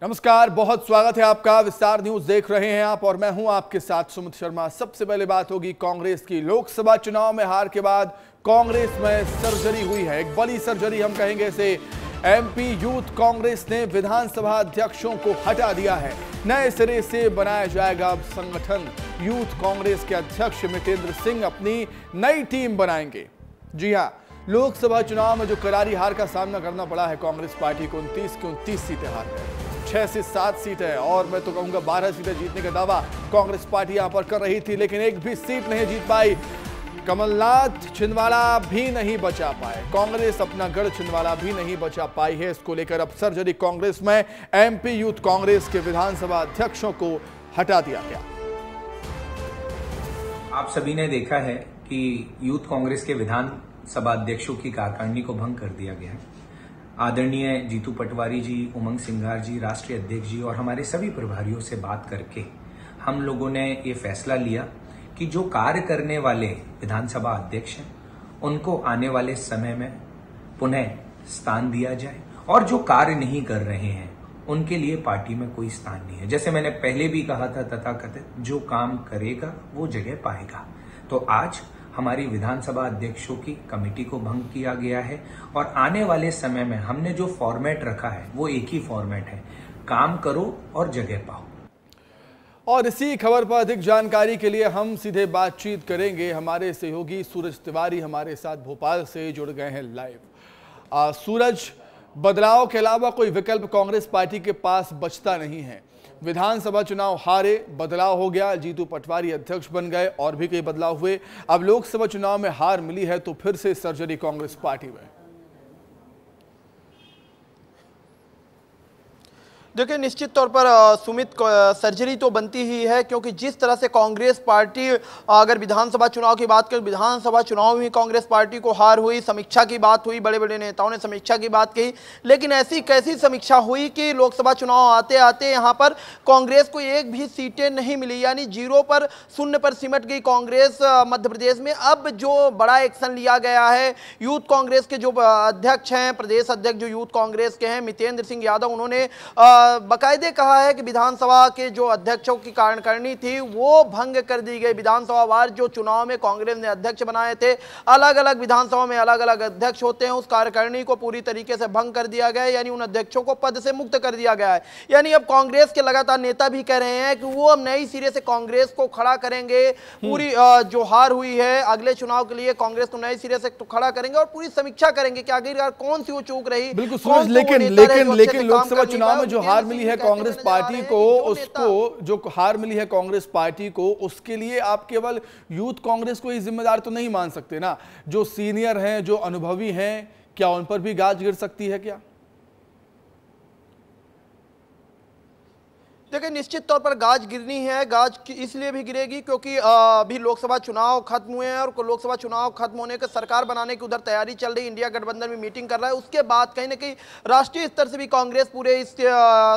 नमस्कार, बहुत स्वागत है आपका। विस्तार न्यूज देख रहे हैं आप और मैं हूं आपके साथ सुमित शर्मा। सबसे पहले बात होगी कांग्रेस की। लोकसभा चुनाव में हार के बाद कांग्रेस में सर्जरी हुई है, एक बड़ी सर्जरी हम कहेंगे इसे। एमपी यूथ कांग्रेस ने विधानसभा अध्यक्षों को हटा दिया है। नए सिरे से बनाया जाएगा अब संगठन। यूथ कांग्रेस के अध्यक्ष मितेंद्र सिंह अपनी नई टीम बनाएंगे। जी हां, लोकसभा चुनाव में जो करारी हार का सामना करना पड़ा है कांग्रेस पार्टी को, 29 की 29 सीटें हार गए, 6 से 7 सीटें और मैं तो कहूंगा 12 सीटें जीतने का दावा कांग्रेस पार्टी यहां पर कर रही थी, लेकिन एक भी सीट नहीं जीत पाई। कमलनाथ छिंदवाड़ा भी नहीं बचा पाए, कांग्रेस अपना गढ़ छिंदवाड़ा भी नहीं बचा पाई है। इसको लेकर अब सर्जरी कांग्रेस में। एमपी यूथ कांग्रेस के विधानसभा अध्यक्षों को हटा दिया गया। आप सभी ने देखा है कि यूथ कांग्रेस के विधानसभा अध्यक्षों की कार्यकारिणी को भंग कर दिया गया है। आदरणीय जीतू पटवारी जी, उमंग सिंघार जी, राष्ट्रीय अध्यक्ष जी और हमारे सभी प्रभारियों से बात करके हम लोगों ने ये फैसला लिया कि जो कार्य करने वाले विधानसभा अध्यक्ष हैं उनको आने वाले समय में पुनः स्थान दिया जाए और जो कार्य नहीं कर रहे हैं उनके लिए पार्टी में कोई स्थान नहीं है। जैसे मैंने पहले भी कहा था, तथाकथित जो काम करेगा वो जगह पाएगा। तो आज हमारी विधानसभा अध्यक्षों की कमेटी को भंग किया गया है और आने वाले समय में हमने जो फॉर्मेट रखा है वो एक ही फॉर्मेट है, काम करो और जगह पाओ। और इसी खबर पर अधिक जानकारी के लिए हम सीधे बातचीत करेंगे। हमारे सहयोगी सूरज तिवारी हमारे साथ भोपाल से जुड़ गए हैं लाइव। सूरज, बदलाव के अलावा कोई विकल्प कांग्रेस पार्टी के पास बचता नहीं है। विधानसभा चुनाव हारे, बदलाव हो गया, जीतू पटवारी अध्यक्ष बन गए और भी कई बदलाव हुए। अब लोकसभा चुनाव में हार मिली है तो फिर से सर्जरी कांग्रेस पार्टी में। देखिए, निश्चित तौर पर सुमित, सर्जरी तो बनती ही है, क्योंकि जिस तरह से कांग्रेस पार्टी, अगर विधानसभा चुनाव की बात करें, विधानसभा चुनाव में कांग्रेस पार्टी को हार हुई, समीक्षा की बात हुई, बड़े बड़े नेताओं ने समीक्षा की बात कही, लेकिन ऐसी कैसी समीक्षा हुई कि लोकसभा चुनाव आते आते यहाँ पर कांग्रेस को एक भी सीटें नहीं मिली, यानी 0 पर 0 पर सिमट गई कांग्रेस मध्य प्रदेश में। अब जो बड़ा एक्शन लिया गया है, यूथ कांग्रेस के जो अध्यक्ष हैं, प्रदेश अध्यक्ष जो यूथ कांग्रेस के हैं मितेंद्र सिंह यादव, उन्होंने बकायदे कहा है कि विधानसभा के जो अध्यक्षों की कार्यकारिणी थी वो भंग कर दी गई। विधानसभा वार जो चुनाव में कांग्रेस ने अध्यक्ष बनाए थे, अलग अलग विधानसभा में अलग अलग अध्यक्ष होते हैं, उस कार्यकारिणी को पूरी तरीके से भंग कर दिया गया, यानी उन अध्यक्षों को पद से मुक्त कर दिया गया है। यानी अब कांग्रेस के लगातार नेता भी कह रहे हैं कि वो अब नई सिरे से कांग्रेस को खड़ा करेंगे। पूरी जो हार हुई है, अगले चुनाव के लिए कांग्रेस को नए सिरे से खड़ा करेंगे और पूरी समीक्षा करेंगे कि आखिरकार कौन सी वो चूक रही। बिल्कुल, लेकिन लोकसभा चुनाव में जो हार मिली है कांग्रेस पार्टी को, उसको जो हार मिली है कांग्रेस पार्टी को, उसके लिए आप केवल यूथ कांग्रेस को ही जिम्मेदार तो नहीं मान सकते ना। जो सीनियर हैं, जो अनुभवी हैं, क्या उन पर भी गाज गिर सकती है क्या? देखिए, निश्चित तौर पर गाज गिरनी है। गाज इसलिए भी गिरेगी क्योंकि अभी लोकसभा चुनाव खत्म हुए हैं और लोकसभा चुनाव खत्म होने के सरकार बनाने की उधर तैयारी चल रही, इंडिया गठबंधन में मीटिंग कर रहा है। उसके बाद कहीं ना कहीं राष्ट्रीय स्तर से भी कांग्रेस पूरे इस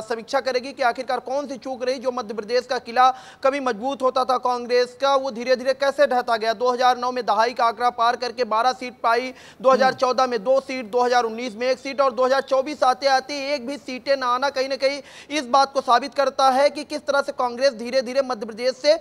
समीक्षा करेगी कि आखिरकार कौन सी चूक रही। जो मध्य प्रदेश का किला कभी मजबूत होता था कांग्रेस का, वो धीरे धीरे कैसे ढहता गया। 2009 में दहाई का आंकड़ा पार करके 12 सीट पाई, 2014 में 2 सीट, 2019 में 1 सीट और 2024 आते आते एक भी सीटें ना आना कहीं ना कहीं इस बात को साबित करता है कि किस तरह से कांग्रेस धीरे धीरे मध्य प्रदेश से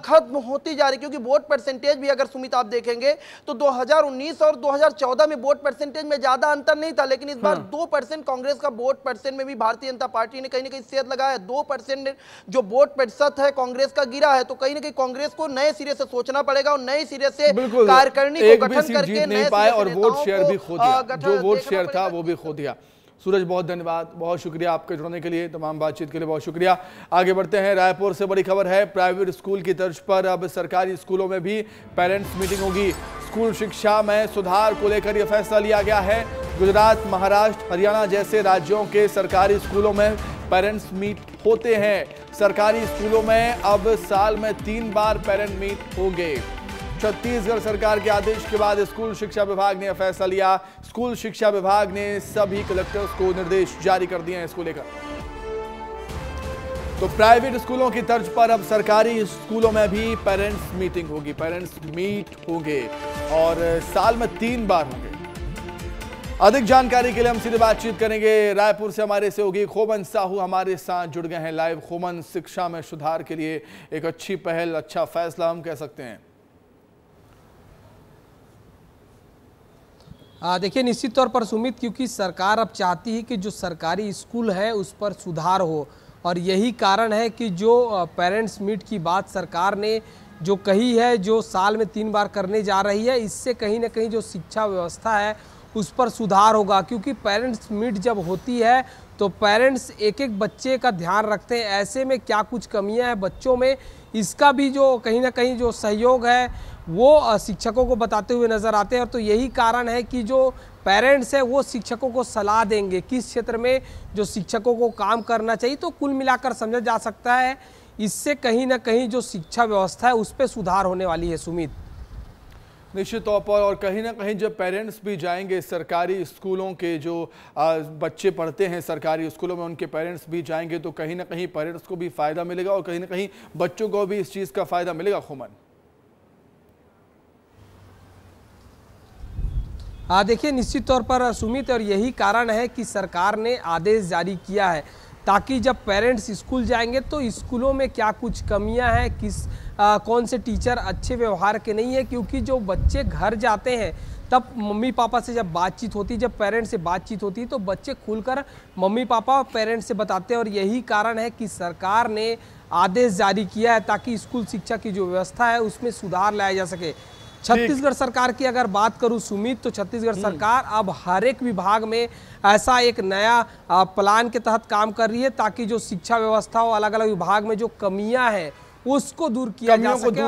खत्म होती जा रही। क्योंकि वोट परसेंटेज भी अगर सुमित आप देखेंगे तो 2019 और 2014 में वोट परसेंटेज में ज्यादा अंतर नहीं था, लेकिन इस बार 2% कांग्रेस का वोट परसेंट में भी भारतीय जनता पार्टी ने कहीं ना कहीं सेध लगाया। 2% जो वोट प्रतिशत है कांग्रेस का गिरा है, तो कहीं ना कहीं कांग्रेस को नए सिरे से सोचना पड़ेगा और नए सिरे से कार्यकारिणी को गठन करके नहीं पाए और वोट शेयर भी खो दिया, जो वोट शेयर था वो भी खो दिया। सूरज, बहुत धन्यवाद, बहुत शुक्रिया आपके जुड़ने के लिए, तमाम बातचीत के लिए बहुत शुक्रिया। आगे बढ़ते हैं, रायपुर से बड़ी खबर है। प्राइवेट स्कूल की तर्ज पर अब सरकारी स्कूलों में भी पेरेंट्स मीटिंग होगी। स्कूल शिक्षा में सुधार को लेकर यह फैसला लिया गया है। गुजरात, महाराष्ट्र, हरियाणा जैसे राज्यों के सरकारी स्कूलों में पेरेंट्स मीट होते हैं। सरकारी स्कूलों में अब साल में 3 बार पेरेंट मीट होंगे। छत्तीसगढ़ सरकार के आदेश के बाद स्कूल शिक्षा विभाग ने यह फैसला लिया। स्कूल शिक्षा विभाग ने सभी कलेक्टर्स को निर्देश जारी कर दिए हैं इसको लेकर। तो प्राइवेट स्कूलों की तर्ज पर अब सरकारी स्कूलों में भी पेरेंट्स मीटिंग होगी, पेरेंट्स मीट होंगे और साल में 3 बार होंगे। अधिक जानकारी के लिए हम सीधे बातचीत करेंगे। रायपुर से हमारे सहयोगी खोमन साहू हमारे साथ जुड़ गए हैं लाइव। खोमन, शिक्षा में सुधार के लिए एक अच्छी पहल, अच्छा फैसला हम कह सकते हैं। देखिए, निश्चित तौर पर सुमित, क्योंकि सरकार अब चाहती है कि जो सरकारी स्कूल है उस पर सुधार हो, और यही कारण है कि जो पेरेंट्स मीट की बात सरकार ने जो कही है, जो साल में 3 बार करने जा रही है, इससे कहीं ना कहीं जो शिक्षा व्यवस्था है उस पर सुधार होगा। क्योंकि पेरेंट्स मीट जब होती है तो पेरेंट्स एक एक बच्चे का ध्यान रखते हैं, ऐसे में क्या कुछ कमियां हैं बच्चों में, इसका भी जो कहीं ना कहीं जो सहयोग है वो शिक्षकों को बताते हुए नज़र आते हैं। और तो यही कारण है कि जो पेरेंट्स है वो शिक्षकों को सलाह देंगे किस क्षेत्र में जो शिक्षकों को काम करना चाहिए। तो कुल मिलाकर समझा जा सकता है इससे कहीं ना कहीं जो शिक्षा व्यवस्था है उस पर सुधार होने वाली है सुमित। निश्चित तौर पर, और कहीं ना कहीं जब पेरेंट्स भी जाएंगे सरकारी स्कूलों के, जो बच्चे पढ़ते हैं सरकारी स्कूलों में, उनके पेरेंट्स भी जाएंगे तो कहीं ना कहीं पेरेंट्स को भी फ़ायदा मिलेगा और कहीं ना कहीं बच्चों को भी इस चीज़ का फ़ायदा मिलेगा। खोमन, देखिए, निश्चित तौर पर सुमित, और यही कारण है कि सरकार ने आदेश जारी किया है ताकि जब पेरेंट्स स्कूल जाएंगे तो स्कूलों में क्या कुछ कमियां हैं, कौन से टीचर अच्छे व्यवहार के नहीं है। क्योंकि जो बच्चे घर जाते हैं तब मम्मी पापा से जब बातचीत होती है, जब पेरेंट्स से बातचीत होती है तो बच्चे खुलकर मम्मी पापा और पेरेंट्स से बताते हैं। और यही कारण है कि सरकार ने आदेश जारी किया है ताकि स्कूल शिक्षा की जो व्यवस्था है उसमें सुधार लाया जा सके। छत्तीसगढ़ सरकार की अगर बात करूं सुमित, तो छत्तीसगढ़ सरकार अब हर एक विभाग में ऐसा एक नया प्लान के तहत काम कर रही है ताकि जो शिक्षा व्यवस्था हो, अलग अलग विभाग में जो कमियां हैं उसको दूर किया जा सके,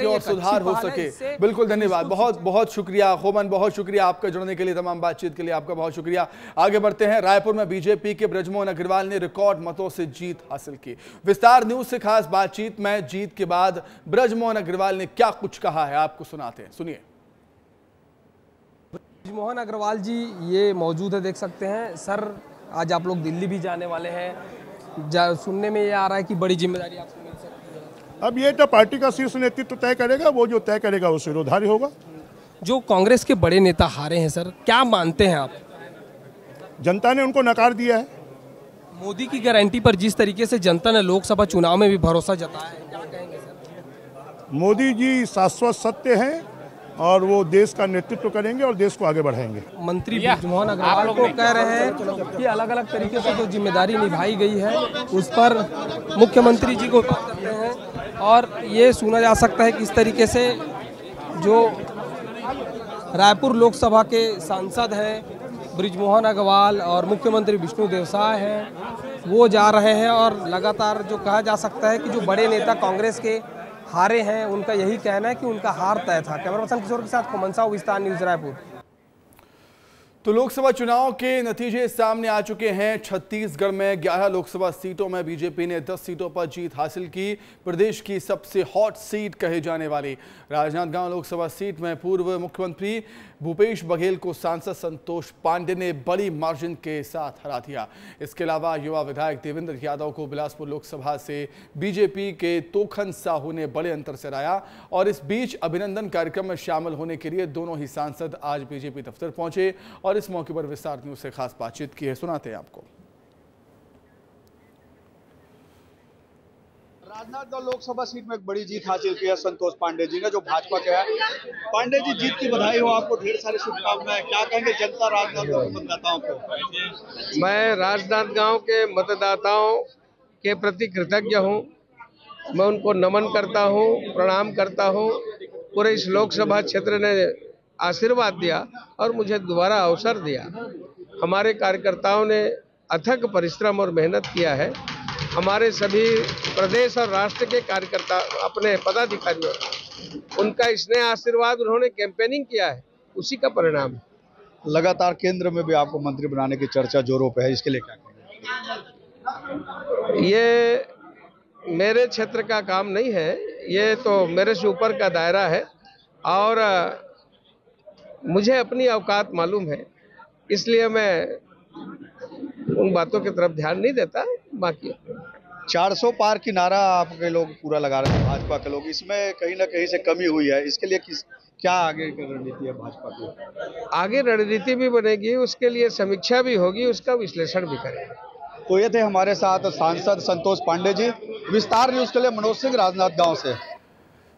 और सुधार हो सके। बिल्कुल, धन्यवाद, बहुत बहुत शुक्रिया खोमन, बहुत शुक्रिया आपका जुड़ने के लिए, तमाम बातचीत के लिए आपका बहुत शुक्रिया। आगे बढ़ते हैं। रायपुर में बीजेपी के बृजमोहन अग्रवाल ने रिकॉर्ड मतों से जीत हासिल की। विस्तार न्यूज से खास बातचीत में जीत के बाद बृजमोहन अग्रवाल ने क्या कुछ कहा है, आपको सुनाते हैं, सुनिए। बृजमोहन अग्रवाल जी ये मौजूद है, देख सकते हैं। सर, आज आप लोग दिल्ली भी जाने वाले हैं, सुनने में ये आ रहा है कि बड़ी जिम्मेदारी आपको मिल सकती है। अब ये तो पार्टी का शीर्ष नेतृत्व तय करेगा, वो जो तय करेगा वो शिरोधार्य होगा। जो कांग्रेस के बड़े नेता हारे हैं सर, क्या मानते हैं आप? जनता ने उनको नकार दिया है। मोदी की गारंटी पर जिस तरीके से जनता ने लोकसभा चुनाव में भी भरोसा जताया है, क्या कहेंगे सर? मोदी जी शाश्वत सत्य हैं और वो देश का नेतृत्व करेंगे और देश को आगे बढ़ाएंगे। मंत्री बृजमोहन अग्रवाल को कह रहे हैं कि अलग अलग तरीके से जो जिम्मेदारी निभाई गई है उस पर मुख्यमंत्री जी को बात करते हैं, और ये सुना जा सकता है कि इस तरीके से जो रायपुर लोकसभा के सांसद हैं बृजमोहन अग्रवाल और मुख्यमंत्री विष्णुदेव साय हैं, वो जा रहे हैं। और लगातार जो कहा जा सकता है कि जो बड़े नेता कांग्रेस के हारे हैं, उनका यही कहना है कि उनका हार तय था। कैमरा पर्सन किशोर के साथ खोमन साहू, विस्तार न्यूज, रायपुर। तो लोकसभा चुनाव के नतीजे सामने आ चुके हैं। छत्तीसगढ़ में 11 लोकसभा सीटों में बीजेपी ने 10 सीटों पर जीत हासिल की। प्रदेश की सबसे हॉट सीट कहे जाने वाली राजनांदगांव लोकसभा सीट में पूर्व मुख्यमंत्री भूपेश बघेल को सांसद संतोष पांडे ने बड़ी मार्जिन के साथ हरा दिया। इसके अलावा युवा विधायक देवेंद्र यादव को बिलासपुर लोकसभा से बीजेपी के तोखन साहू ने बड़े अंतर से हराया। और इस बीच अभिनंदन कार्यक्रम में शामिल होने के लिए दोनों ही सांसद आज बीजेपी दफ्तर पहुंचे और इस मौके पर विस्तार न्यूज से खास बातचीत की है, सुनाते हैं आपको। राजनांदगांव लोकसभा सीट में एक बड़ी जीत हासिल की है संतोष पांडे जी ने, जो भाजपा के हैं। पांडे जी, जीत की बधाई हो, आपको ढेर सारी शुभकामनाएं। क्या कहेंगे जनता राजनांदगांव के मतदाताओं को? मैं राजनांदगांव के मतदाताओं के प्रति कृतज्ञ हूं। मैं उनको नमन करता हूं, प्रणाम करता हूं। पूरे इस लोकसभा क्षेत्र ने आशीर्वाद दिया और मुझे दोबारा अवसर दिया। हमारे कार्यकर्ताओं ने अथक परिश्रम और मेहनत किया है। हमारे सभी प्रदेश और राष्ट्र के कार्यकर्ता, अपने पदाधिकारियों, उनका स्नेह आशीर्वाद, उन्होंने कैंपेनिंग किया है, उसी का परिणाम है। लगातार केंद्र में भी आपको मंत्री बनाने की चर्चा जोरों पे है, इसके लिए क्या कहेंगे? ये मेरे क्षेत्र का काम नहीं है, ये तो मेरे से ऊपर का दायरा है और मुझे अपनी औकात मालूम है, इसलिए मैं उन बातों की तरफ ध्यान नहीं देता। बाकी 400 पार की नारा आपके लोग पूरा लगा रहे हैं, भाजपा के लोग, इसमें कहीं ना कहीं से कमी हुई है, इसके लिए क्या आगे की रणनीति है भाजपा की? आगे रणनीति भी बनेगी, उसके लिए समीक्षा भी होगी, उसका विश्लेषण भी करेंगे। तो ये थे हमारे साथ सांसद संतोष पांडे जी। विस्तार न्यूज के लिए मनोज सिंह, राजनाथ गांव से।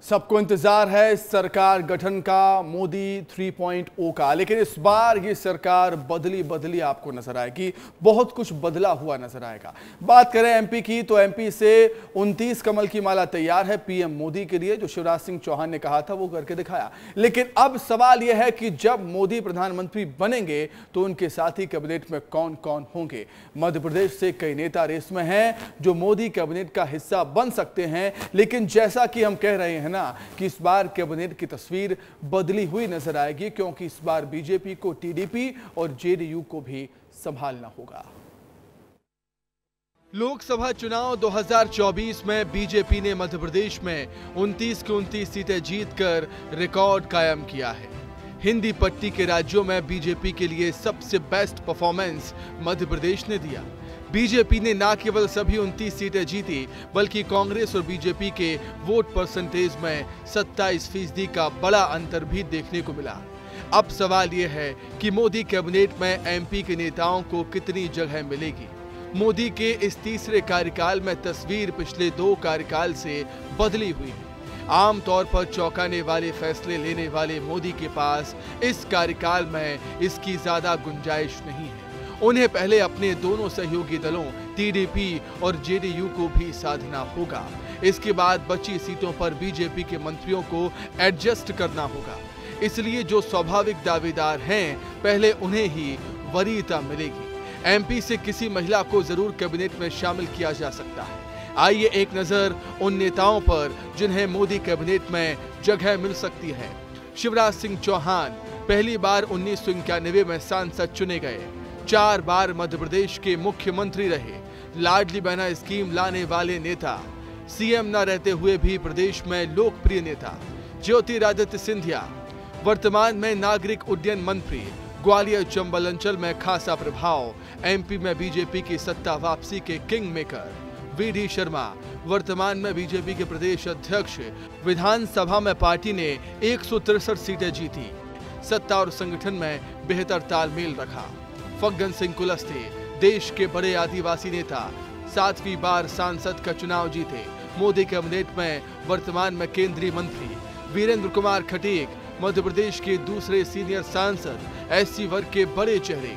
सबको इंतजार है सरकार गठन का, मोदी 3.0 का, लेकिन इस बार ये सरकार बदली आपको नजर आएगी, बहुत कुछ बदला हुआ नजर आएगा। बात करें एमपी की तो एमपी से 29 कमल की माला तैयार है पीएम मोदी के लिए, जो शिवराज सिंह चौहान ने कहा था वो करके दिखाया। लेकिन अब सवाल यह है कि जब मोदी प्रधानमंत्री बनेंगे तो उनके साथी कैबिनेट में कौन कौन होंगे। मध्य प्रदेश से कई नेता रेस में हैं जो मोदी कैबिनेट का हिस्सा बन सकते हैं, लेकिन जैसा कि हम कह रहे हैं ना कि इस बार कैबिनेट की तस्वीर बदली हुई नजर आएगी, क्योंकि इस बार बीजेपी को टीडीपी और जेडीयू को भी संभालना होगा। लोकसभा चुनाव 2024 में बीजेपी ने मध्य प्रदेश में 29 की 29 सीटें जीतकर रिकॉर्ड कायम किया है। हिंदी पट्टी के राज्यों में बीजेपी के लिए सबसे बेस्ट परफॉर्मेंस मध्य प्रदेश ने दिया। बीजेपी ने न केवल सभी 29 सीटें जीती, बल्कि कांग्रेस और बीजेपी के वोट परसेंटेज में 27% का बड़ा अंतर भी देखने को मिला। अब सवाल यह है कि मोदी कैबिनेट में एमपी के नेताओं को कितनी जगह मिलेगी। मोदी के इस तीसरे कार्यकाल में तस्वीर पिछले 2 कार्यकाल से बदली हुई है। आमतौर पर चौंकाने वाले फैसले लेने वाले मोदी के पास इस कार्यकाल में इसकी ज्यादा गुंजाइश नहीं है। उन्हें पहले अपने दोनों सहयोगी दलों टीडीपी और जेडीयू को भी साधना होगा। इसके बाद बची सीटों पर बीजेपी के मंत्रियों को एडजस्ट करना होगा। इसलिए जो स्वाभाविक दावेदार हैं, पहले उन्हें ही वरीयता मिलेगी। एमपी से किसी महिला को जरूर कैबिनेट में शामिल किया जा सकता है। आइए एक नजर उन नेताओं पर जिन्हें मोदी कैबिनेट में जगह मिल सकती है। शिवराज सिंह चौहान पहली बार 1991 में सांसद चुने गए, 4 बार मध्य प्रदेश के मुख्यमंत्री रहे, लाडली बहना स्कीम लाने वाले नेता, सीएम न रहते हुए भी प्रदेश में लोकप्रिय नेता। ज्योतिरादित्य सिंधिया वर्तमान में नागरिक उड्डयन मंत्री, ग्वालियर चंबल अंचल में खासा प्रभाव, एमपी में बीजेपी की सत्ता वापसी के किंग मेकर। वीडी शर्मा वर्तमान में बीजेपी के प्रदेश अध्यक्ष, विधानसभा में पार्टी ने 163 सीटें जीती, सत्ता और संगठन में बेहतर तालमेल रखा। फग्गन सिंह कुलस्ते देश के बड़े आदिवासी नेता, 7वीं बार सांसद का चुनाव जीते, मोदी कैबिनेट में वर्तमान में केंद्रीय मंत्री। वीरेंद्र कुमार खटीक मध्य प्रदेश के दूसरे सीनियर सांसद, एससी वर्ग के बड़े चेहरे,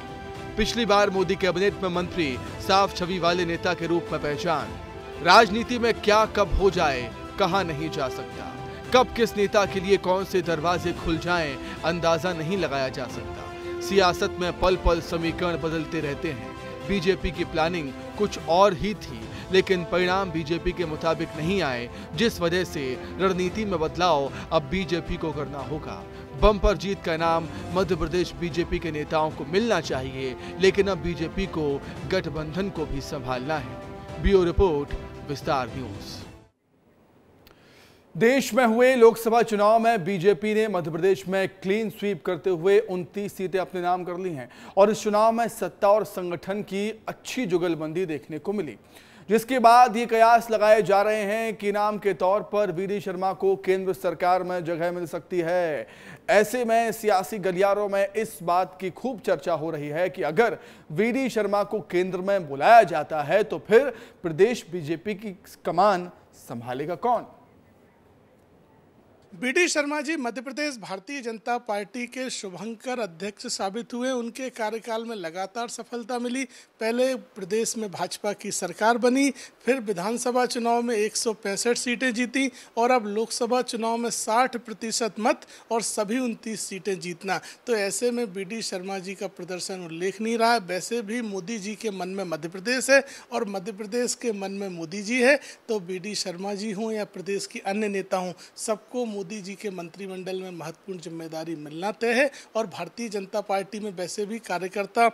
पिछली बार मोदी कैबिनेट में मंत्री, साफ छवि वाले नेता के रूप में पहचान। राजनीति में क्या कब हो जाए कहा नहीं जा सकता, कब किस नेता के लिए कौन से दरवाजे खुल जाएं अंदाजा नहीं लगाया जा सकता। सियासत में पल पल समीकरण बदलते रहते हैं। बीजेपी की प्लानिंग कुछ और ही थी, लेकिन परिणाम बीजेपी के मुताबिक नहीं आए, जिस वजह से रणनीति में बदलाव अब बीजेपी को करना होगा। बम्पर जीत का नाम मध्य प्रदेश बीजेपी के नेताओं को मिलना चाहिए, लेकिन अब बीजेपी को गठबंधन को भी संभालना है। ब्यूरो रिपोर्ट, विस्तार न्यूज। देश में हुए लोकसभा चुनाव में बीजेपी ने मध्य प्रदेश में क्लीन स्वीप करते हुए 29 सीटें अपने नाम कर ली हैं और इस चुनाव में सत्ता और संगठन की अच्छी जुगलबंदी देखने को मिली, जिसके बाद ये कयास लगाए जा रहे हैं कि नाम के तौर पर वीडी शर्मा को केंद्र सरकार में जगह मिल सकती है। ऐसे में सियासी गलियारों में इस बात की खूब चर्चा हो रही है कि अगर वीडी शर्मा को केंद्र में बुलाया जाता है तो फिर प्रदेश बीजेपी की कमान संभालेगा कौन। वीडी शर्मा जी मध्य प्रदेश भारतीय जनता पार्टी के शुभंकर अध्यक्ष साबित हुए। उनके कार्यकाल में लगातार सफलता मिली। पहले प्रदेश में भाजपा की सरकार बनी, फिर विधानसभा चुनाव में 165 सीटें जीती और अब लोकसभा चुनाव में 60% मत और सभी 29 सीटें जीतना। तो ऐसे में वीडी शर्मा जी का प्रदर्शन उल्लेखनीय रहा है। वैसे भी मोदी जी के मन में मध्य प्रदेश है और मध्य प्रदेश के मन में मोदी जी है, तो वीडी शर्मा जी हों या प्रदेश की अन्य नेता हों, सबको मोदी जी के मंत्रिमंडल में महत्वपूर्ण जिम्मेदारी मिलना तय है। और भारतीय जनता पार्टी में वैसे भी कार्यकर्ता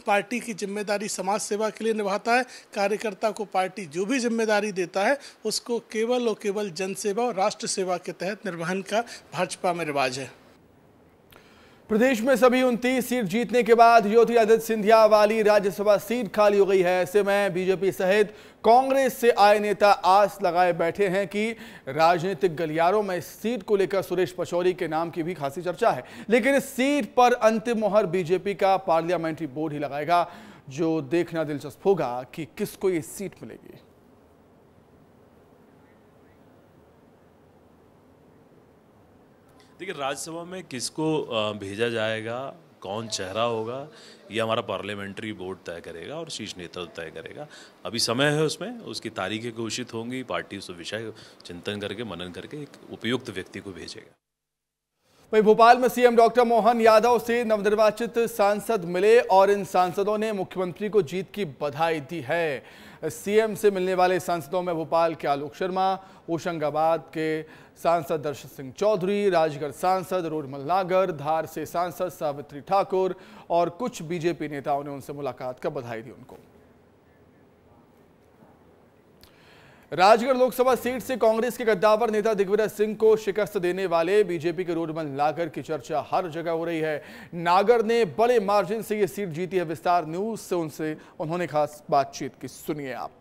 पार्टी की जिम्मेदारी समाज सेवा के लिए निभाता है। कार्यकर्ता को पार्टी जो भी जिम्मेदारी देता है उसको केवल और केवल जन सेवा और राष्ट्र सेवा के तहत निर्वहन का भाजपा में रिवाज है। प्रदेश में सभी 29 सीट जीतने के बाद ज्योतिरादित्य सिंधिया वाली राज्यसभा सीट खाली हो गई है। ऐसे में बीजेपी सहित कांग्रेस से आए नेता आस लगाए बैठे हैं कि राजनीतिक गलियारों में इस सीट को लेकर सुरेश पचौरी के नाम की भी खासी चर्चा है, लेकिन इस सीट पर अंतिम मोहर बीजेपी का पार्लियामेंट्री बोर्ड ही लगाएगा, जो देखना दिलचस्प होगा कि किसको ये सीट मिलेगी। देखिए, राज्यसभा में किसको भेजा जाएगा, कौन चेहरा होगा, ये हमारा पार्लियामेंट्री बोर्ड तय करेगा और शीर्ष नेतृत्व तय करेगा। अभी समय है, उसमें उसकी तारीखें घोषित होंगी, पार्टी उस विषय चिंतन करके मनन करके एक उपयुक्त व्यक्ति को भेजेगा। वहीं भोपाल में सीएम डॉक्टर मोहन यादव से नवनिर्वाचित सांसद मिले और इन सांसदों ने मुख्यमंत्री को जीत की बधाई दी है। सीएम से मिलने वाले सांसदों में भोपाल के आलोक शर्मा, होशंगाबाद के सांसद दर्शन सिंह चौधरी, राजगढ़ सांसद रोडमल नागर, धार से सांसद सावित्री ठाकुर और कुछ बीजेपी नेताओं ने उनसे मुलाकात कर बधाई दी उनको। राजगढ़ लोकसभा सीट से कांग्रेस के कद्दावर नेता दिग्विजय सिंह को शिकस्त देने वाले बीजेपी के रोडमल नागर की चर्चा हर जगह हो रही है। नागर ने बड़े मार्जिन से ये सीट जीती है। विस्तार न्यूज से उन्होंने खास बातचीत की, सुनिए आप।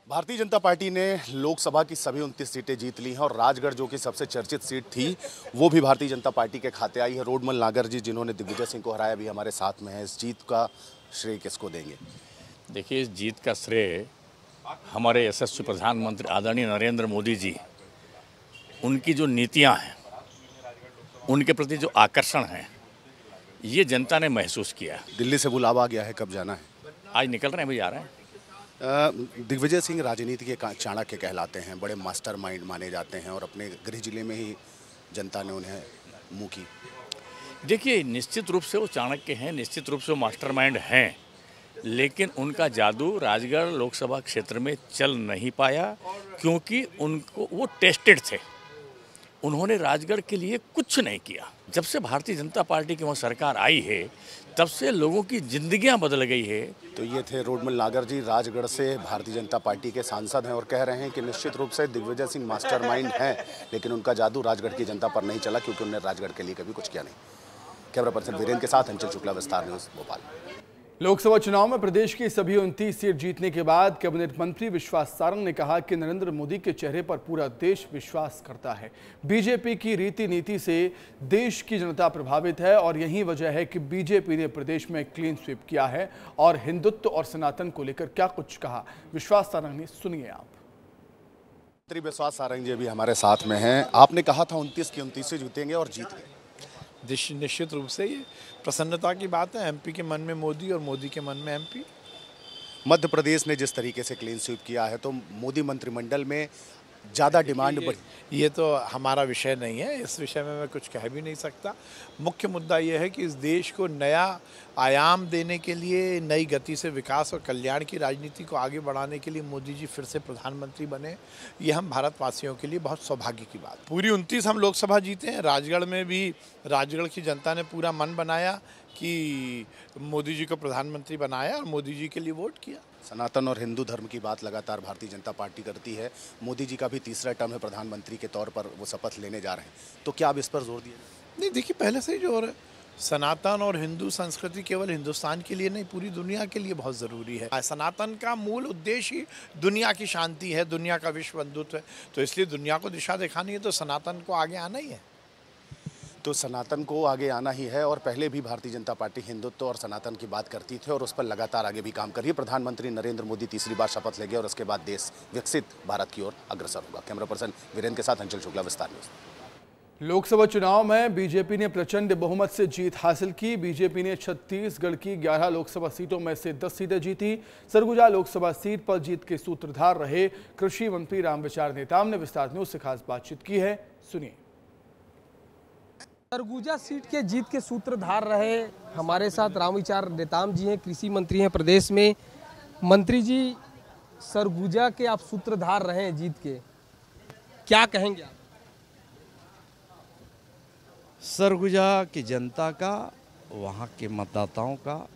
भारतीय जनता पार्टी ने लोकसभा की सभी 29 सीटें जीत ली हैं और राजगढ़ जो कि सबसे चर्चित सीट थी वो भी भारतीय जनता पार्टी के खाते आई है। रोडमल नागर जी जिन्होंने दिग्विजय सिंह को हराया भी हमारे साथ में है। इस जीत का श्रेय किसको देंगे? देखिए, इस जीत का श्रेय हमारे यशस्वी प्रधानमंत्री आदरणीय नरेंद्र मोदी जी, उनकी जो नीतियां हैं, उनके प्रति जो आकर्षण है, ये जनता ने महसूस किया। दिल्ली से बुलावा आ गया है, कब जाना है? आज निकल रहे हैं, अभी जा रहे हैं। दिग्विजय सिंह राजनीति के चाणक्य कहलाते हैं, बड़े मास्टरमाइंड माने जाते हैं और अपने गृह जिले में ही जनता ने उन्हें मुँह की। देखिए, निश्चित रूप से वो चाणक्य हैं, निश्चित रूप से वो मास्टरमाइंड हैं, लेकिन उनका जादू राजगढ़ लोकसभा क्षेत्र में चल नहीं पाया क्योंकि उनको वो टेस्टेड थे। उन्होंने राजगढ़ के लिए कुछ नहीं किया। जब से भारतीय जनता पार्टी की वहाँ सरकार आई है, तब से लोगों की जिंदगियां बदल गई है। तो ये थे रोडमल नागर जी, राजगढ़ से भारतीय जनता पार्टी के सांसद हैं और कह रहे हैं कि निश्चित रूप से दिग्विजय सिंह मास्टरमाइंड हैं, लेकिन उनका जादू राजगढ़ की जनता पर नहीं चला क्योंकि उन्होंने राजगढ़ के लिए कभी कुछ किया नहीं। कैमरा पर्सन वीरेंद्र के साथ अंचल शुक्ला, विस्तार न्यूज, भोपाल। लोकसभा चुनाव में प्रदेश की सभी 29 सीट जीतने के बाद कैबिनेट मंत्री विश्वास सारंग ने कहा कि नरेंद्र मोदी के चेहरे पर पूरा देश विश्वास करता है। बीजेपी की रीति नीति से देश की जनता प्रभावित है और यही वजह है कि बीजेपी ने प्रदेश में क्लीन स्वीप किया है। और हिंदुत्व और सनातन को लेकर क्या कुछ कहा विश्वास सारंग ने, सुनिए आप। मंत्री विश्वास सारंग जी अभी हमारे साथ में हैं। आपने कहा था 29 की 29 से जीतेंगे और जीत गए। निश्चित रूप से ये प्रसन्नता की बात है। एमपी के मन में मोदी और मोदी के मन में एमपी। मध्य प्रदेश ने जिस तरीके से क्लीन स्वीप किया है तो मोदी मंत्रिमंडल में ज़्यादा डिमांड बढ़ी। ये तो हमारा विषय नहीं है, इस विषय में मैं कुछ कह भी नहीं सकता। मुख्य मुद्दा ये है कि इस देश को नया आयाम देने के लिए, नई गति से विकास और कल्याण की राजनीति को आगे बढ़ाने के लिए मोदी जी फिर से प्रधानमंत्री बने। ये हम भारतवासियों के लिए बहुत सौभाग्य की बात। पूरी 29 हम लोकसभा जीते हैं। राजगढ़ में भी राजगढ़ की जनता ने पूरा मन बनाया कि मोदी जी को प्रधानमंत्री बनाया और मोदी जी के लिए वोट किया। सनातन और हिंदू धर्म की बात लगातार भारतीय जनता पार्टी करती है। मोदी जी का भी तीसरा टर्म है, प्रधानमंत्री के तौर पर वो शपथ लेने जा रहे हैं, तो क्या आप इस पर जोर दिए? नहीं, देखिए, पहले से ही जो हो रहा है, सनातन और हिंदू संस्कृति केवल हिंदुस्तान के लिए नहीं, पूरी दुनिया के लिए बहुत ज़रूरी है। सनातन का मूल उद्देश्य ही दुनिया की शांति है, दुनिया का विश्व बंधुत्व है, तो इसलिए दुनिया को दिशा दिखानी है तो सनातन को आगे आना ही है। तो सनातन को आगे आना ही है और पहले भी भारतीय जनता पार्टी हिंदुत्व और सनातन की बात करती थी और उस पर लगातार आगे भी काम कर रही है। प्रधानमंत्री नरेंद्र मोदी तीसरी बार शपथ लेंगे और उसके बाद देश विकसित भारत की ओर अग्रसर होगा। कैमरा पर्सन वीरेंद्र के साथ अंचल शुक्ला, विस्तार न्यूज। लोकसभा चुनाव में बीजेपी ने प्रचंड बहुमत से जीत हासिल की। बीजेपी ने छत्तीसगढ़ की 11 लोकसभा सीटों में से 10 सीटें जीती। सरगुजा लोकसभा सीट पर जीत के सूत्रधार रहे कृषि मंत्री रामविचार नेताम ने विस्तार न्यूज से खास बातचीत की है, सुनिए। सरगुजा सीट के जीत के सूत्रधार रहे हमारे साथ रामविचार नेताम जी हैं, कृषि मंत्री हैं प्रदेश में। मंत्री जी, सरगुजा के आप सूत्रधार रहे हैं जीत के, क्या कहेंगे आप? सरगुजा की जनता का, वहाँ के मतदाताओं का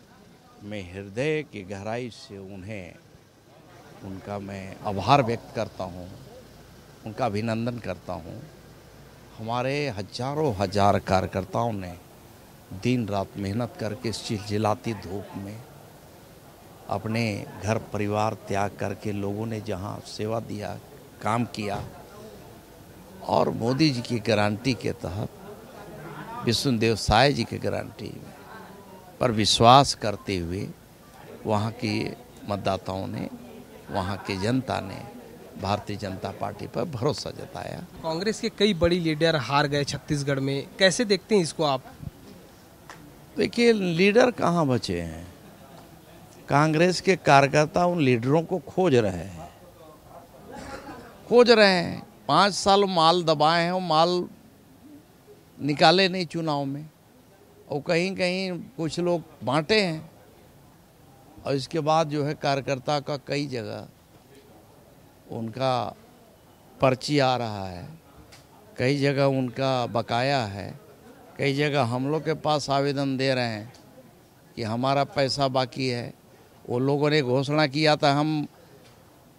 मैं हृदय की गहराई से उनका मैं आभार व्यक्त करता हूँ, उनका अभिनंदन करता हूँ। हमारे हजारों हजार कार्यकर्ताओं ने दिन रात मेहनत करके इस चिलचिलाती धूप में अपने घर परिवार त्याग करके लोगों ने जहां सेवा दिया, काम किया, और मोदी जी की गारंटी के तहत विष्णुदेव साय जी की गारंटी पर विश्वास करते हुए वहाँ के मतदाताओं ने, वहाँ की जनता ने भारतीय जनता पार्टी पर भरोसा जताया। कांग्रेस के कई बड़ी लीडर हार गए छत्तीसगढ़ में, कैसे देखते हैं इसको आप? देखिए, लीडर कहाँ बचे हैं? कांग्रेस के कार्यकर्ता उन लीडरों को खोज रहे हैं। 5 साल माल दबाए हैं, वो माल निकाले नहीं चुनाव में, और कहीं कहीं कुछ लोग बांटे हैं, और इसके बाद जो है कार्यकर्ता का कई जगह उनका पर्ची आ रहा है, कई जगह उनका बकाया है, कई जगह हम लोग के पास आवेदन दे रहे हैं कि हमारा पैसा बाकी है। वो लोगों ने घोषणा किया था हम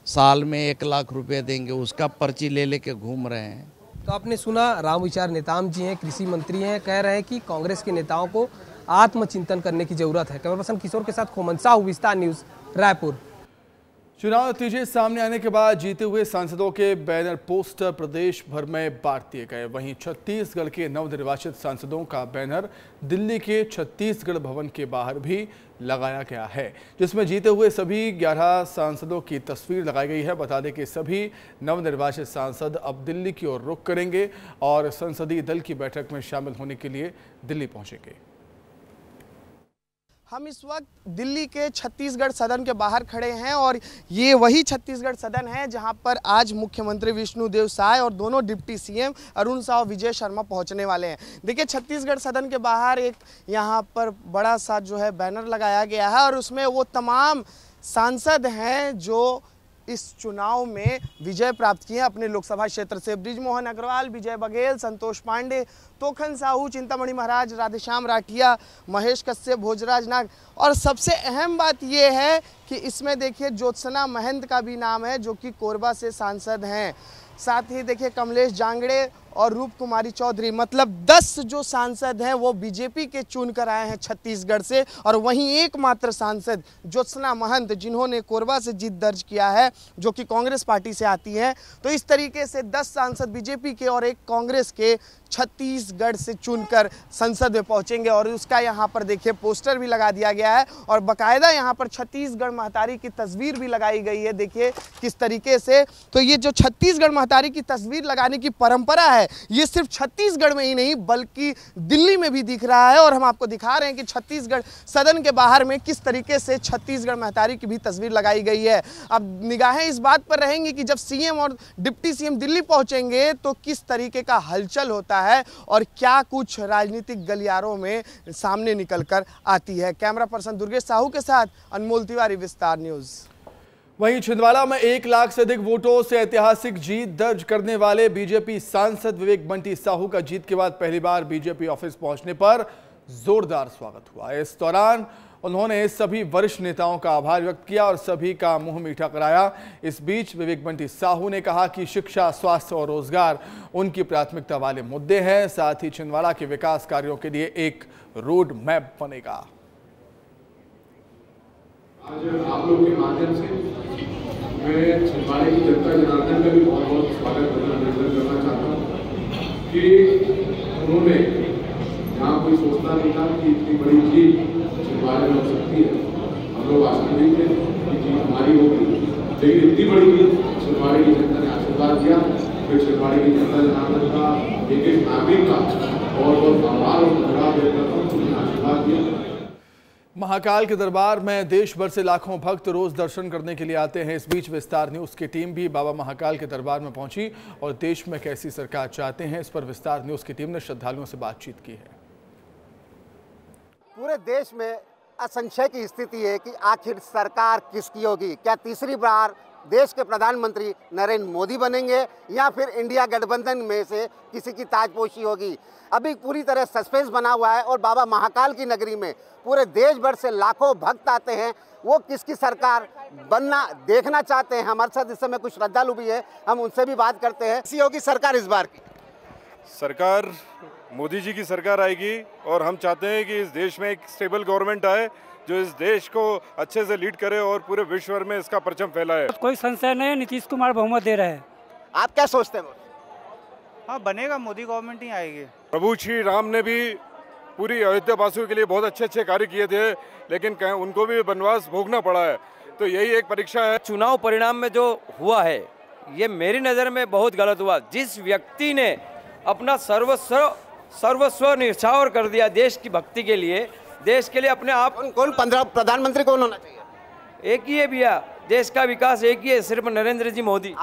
साल में 1 लाख रुपए देंगे, उसका पर्ची ले लेके घूम रहे हैं। तो आपने सुना, रामविचार नेताम जी हैं, कृषि मंत्री हैं, कह रहे हैं कि कांग्रेस के नेताओं को आत्मचिंतन करने की जरूरत है। कैमरा पर्सन किशोर के साथ खोमन साहू, विस्तार न्यूज, रायपुर। चुनाव नतीजे सामने आने के बाद जीते हुए सांसदों के बैनर पोस्टर प्रदेश भर में बांट दिए गए। वहीं छत्तीसगढ़ के नवनिर्वाचित सांसदों का बैनर दिल्ली के छत्तीसगढ़ भवन के बाहर भी लगाया गया है, जिसमें जीते हुए सभी 11 सांसदों की तस्वीर लगाई गई है। बता दें कि सभी नवनिर्वाचित सांसद अब दिल्ली की ओर रुख करेंगे और संसदीय दल की बैठक में शामिल होने के लिए दिल्ली पहुंचेंगे। हम इस वक्त दिल्ली के छत्तीसगढ़ सदन के बाहर खड़े हैं और ये वही छत्तीसगढ़ सदन है जहां पर आज मुख्यमंत्री विष्णुदेव साय और दोनों डिप्टी सीएम अरुण साह और विजय शर्मा पहुंचने वाले हैं। देखिए, छत्तीसगढ़ सदन के बाहर एक यहां पर बड़ा सा जो है बैनर लगाया गया है और उसमें वो तमाम सांसद हैं जो इस चुनाव में विजय प्राप्त किए अपने लोकसभा क्षेत्र से। बृजमोहन अग्रवाल, विजय बघेल, संतोष पांडे, तोखन साहू, चिंतामणि महाराज, राधेश्याम राठिया, महेश कश्यप, भोजराज नाग, और सबसे अहम बात यह है कि इसमें देखिए ज्योत्सना महंत का भी नाम है जो कि कोरबा से सांसद हैं। साथ ही देखिए कमलेश जांगड़े और रूप कुमारी चौधरी, मतलब 10 जो सांसद हैं वो बीजेपी के चुन कर आए हैं छत्तीसगढ़ से, और वहीं एकमात्र सांसद ज्योत्सना महंत जिन्होंने कोरबा से जीत दर्ज किया है जो कि कांग्रेस पार्टी से आती है। तो इस तरीके से 10 सांसद बीजेपी के और एक कांग्रेस के छत्तीसगढ़ से चुनकर संसद में पहुंचेंगे और उसका यहाँ पर देखिए पोस्टर भी लगा दिया गया है और बाकायदा यहाँ पर छत्तीसगढ़ महतारी की तस्वीर भी लगाई गई है। देखिए किस तरीके से, तो ये जो छत्तीसगढ़ महतारी की तस्वीर लगाने की परंपरा है ये सिर्फ छत्तीसगढ़ में ही नहीं बल्कि दिल्ली में भी दिख रहा है, और हम आपको दिखा रहे हैं कि छत्तीसगढ़ सदन के बाहर में किस तरीके से छत्तीसगढ़ महतारी की भी तस्वीर लगाई गई है। अब निगाहें इस बात पर रहेंगी कि जब सीएम और डिप्टी सीएम दिल्ली पहुंचेंगे तो किस तरीके का हलचल होता है और क्या कुछ राजनीतिक गलियारों में सामने निकलकर आती है। कैमरा पर्सन दुर्गेश साहू के साथ अनमोल तिवारी, विस्तार न्यूज। वहीं छिंदवाड़ा में 1 लाख से अधिक वोटों से ऐतिहासिक जीत दर्ज करने वाले बीजेपी सांसद विवेक बंटी साहू का जीत के बाद पहली बार बीजेपी ऑफिस पहुंचने पर जोरदार स्वागत हुआ। इस दौरान उन्होंने सभी वरिष्ठ नेताओं का आभार व्यक्त किया और सभी का मुंह मीठा कराया। इस बीच विवेक बंटी साहू ने कहा कि शिक्षा, स्वास्थ्य और रोजगार उनकी प्राथमिकता वाले मुद्दे हैं। साथ ही छिंदवाड़ा के विकास कार्यों के लिए एक रोड मैप बनेगा। आज आप लोग के माध्यम से मैं छिंदवाड़े की जनता जनार्दन का भी बहुत बहुत स्वागत करना चाहता हूँ कि उन्होंने यहाँ कोई सोचता नहीं था कि इतनी बड़ी जीत छिंदवाड़े में हो सकती है। हम लोग आशान्वित थे कि जीत हमारी होगी, लेकिन इतनी बड़ी जीत छिंदवाड़े की जनता ने आशीर्वाद दिया। फिर छिंदवाड़े की जनता जनार्दन का एक नागरिक का बहुत बहुत आभार और धन्यवाद व्यक्त करता हूँ, उन्होंने आशीर्वाद दिया। महाकाल के दरबार में देश भर से लाखों भक्त रोज दर्शन करने के लिए आते हैं। इस बीच विस्तार न्यूज की टीम भी बाबा महाकाल के दरबार में पहुंची और देश में कैसी सरकार चाहते हैं इस पर विस्तार न्यूज की टीम ने श्रद्धालुओं से बातचीत की है। पूरे देश में असंशय की स्थिति है कि आखिर सरकार किसकी होगी। क्या तीसरी बार देश के प्रधानमंत्री नरेंद्र मोदी बनेंगे या फिर इंडिया गठबंधन में से किसी की ताजपोशी होगी। अभी पूरी तरह सस्पेंस बना हुआ है और बाबा महाकाल की नगरी में पूरे देश भर से लाखों भक्त आते हैं। वो किसकी सरकार बनना देखना चाहते हैं। हमारे साथ इस समय कुछ श्रद्धालु भी है, हम उनसे भी बात करते हैं। किसी होगी सरकार इस बार की? सरकार मोदी जी की सरकार आएगी और हम चाहते हैं कि इस देश में एक स्टेबल गवर्नमेंट आए जो इस देश को अच्छे से लीड करे और पूरे विश्व भर में इसका परचम फैलाए। कोई संशय नहीं, नीतीश कुमार बहुमत दे रहे हैं। आप क्या सोचते हैं? हाँ, बनेगा, मोदी गवर्नमेंट ही आएगी। प्रभु श्री राम ने भी पूरी अयोध्या वासियों के लिए बहुत अच्छे अच्छे कार्य किए थे, लेकिन उनको भी वनवास भोगना पड़ा है। तो यही एक परीक्षा है। चुनाव परिणाम में जो हुआ है ये मेरी नज़र में बहुत गलत हुआ। जिस व्यक्ति ने अपना सर्वस्व न्यौछावर कर दिया देश की भक्ति के लिए, देश के लिए अपने आप। कौन प्रधानमंत्री कौन होना चाहिए? एक ही है भैया, देश का विकास एक ही है, सिर्फ नरेंद्र जी मोदी।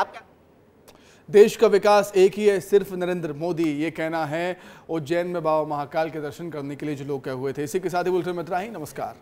देश का विकास एक ही है, सिर्फ नरेंद्र मोदी, ये कहना है उज्जैन में बाबा महाकाल के दर्शन करने के लिए जो लोग गए हुए थे। इसी के साथ ही बुलेटिन में इतना ही। नमस्कार।